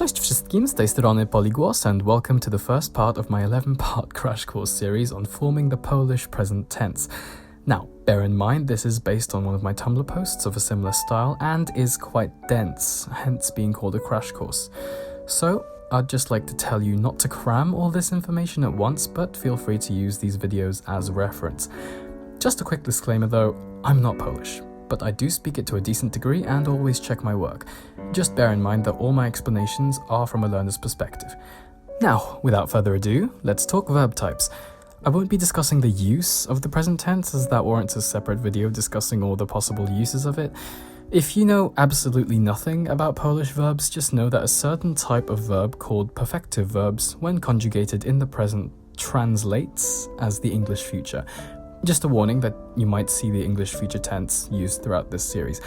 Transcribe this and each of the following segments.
Cześć wszystkim, z tej strony Polygłos and welcome to the first part of my 11-part crash course series on forming the Polish present tense. Now, bear in mind this is based on one of my Tumblr posts of a similar style and is quite dense, hence being called a crash course. So, I'd just like to tell you not to cram all this information at once, but feel free to use these videos as reference. Just a quick disclaimer though, I'm not Polish, but I do speak it to a decent degree and always check my work. Just bear in mind that all my explanations are from a learner's perspective. Now, without further ado, let's talk verb types. I won't be discussing the use of the present tense, as that warrants a separate video discussing all the possible uses of it. If you know absolutely nothing about Polish verbs, just know that a certain type of verb called perfective verbs, when conjugated in the present, translates as the English future. Just a warning that you might see the English future tense used throughout this series.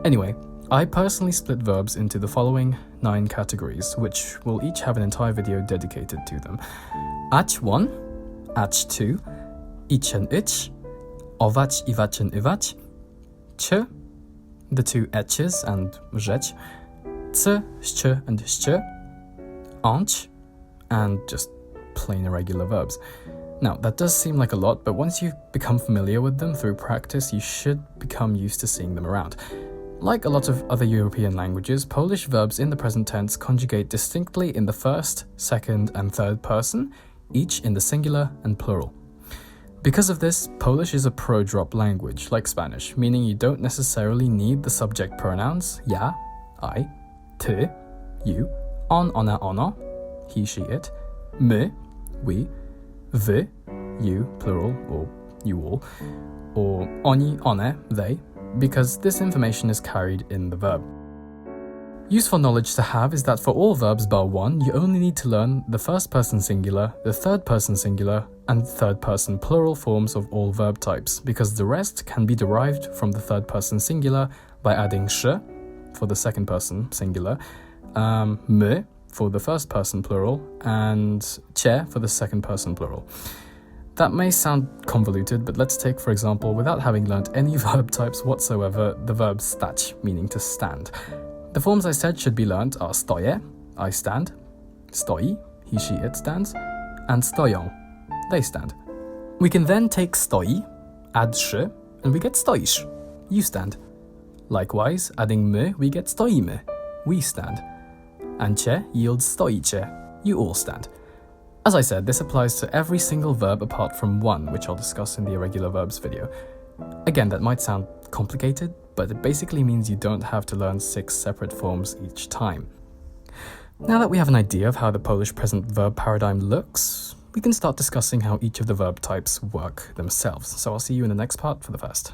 Anyway, I personally split verbs into the following 9 categories, which will each have an entire video dedicated to them. Ać 1, ać 2, ichen ich, ować iwachen iwać, ch, the two etches and rzecz, c, ść and ście, anć, and just plain irregular verbs. Now, that does seem like a lot, but once you've become familiar with them through practice, you should become used to seeing them around. Like a lot of other European languages, Polish verbs in the present tense conjugate distinctly in the first, second, and third person, each in the singular and plural. Because of this, Polish is a pro-drop language, like Spanish, meaning you don't necessarily need the subject pronouns ja, I, ty, you, on, ona, ono, he, she, it, my, we, wy, you, plural, or you all, or oni, one, they, because this information is carried in the verb. Useful knowledge to have is that for all verbs bar one, you only need to learn the first person singular, the third person singular, and third person plural forms of all verb types, because the rest can be derived from the third person singular by adding sz for the second person singular, my for the first person plural, and cie for the second person plural. That may sound convoluted, but let's take, for example, without having learnt any verb types whatsoever, the verb stać, meaning to stand. The forms I said should be learnt are stoję, I stand, stoi, he, she, it stands, and stoją, they stand. We can then take stoi, add szy, and we get stoisz, you stand. Likewise, adding my, we get stoimy, we stand. And cie yields stoicie, you all stand. As I said, this applies to every single verb apart from one, which I'll discuss in the irregular verbs video. Again, that might sound complicated, but it basically means you don't have to learn 6 separate forms each time. Now that we have an idea of how the Polish present verb paradigm looks, we can start discussing how each of the verb types work themselves. So I'll see you in the next part for the first.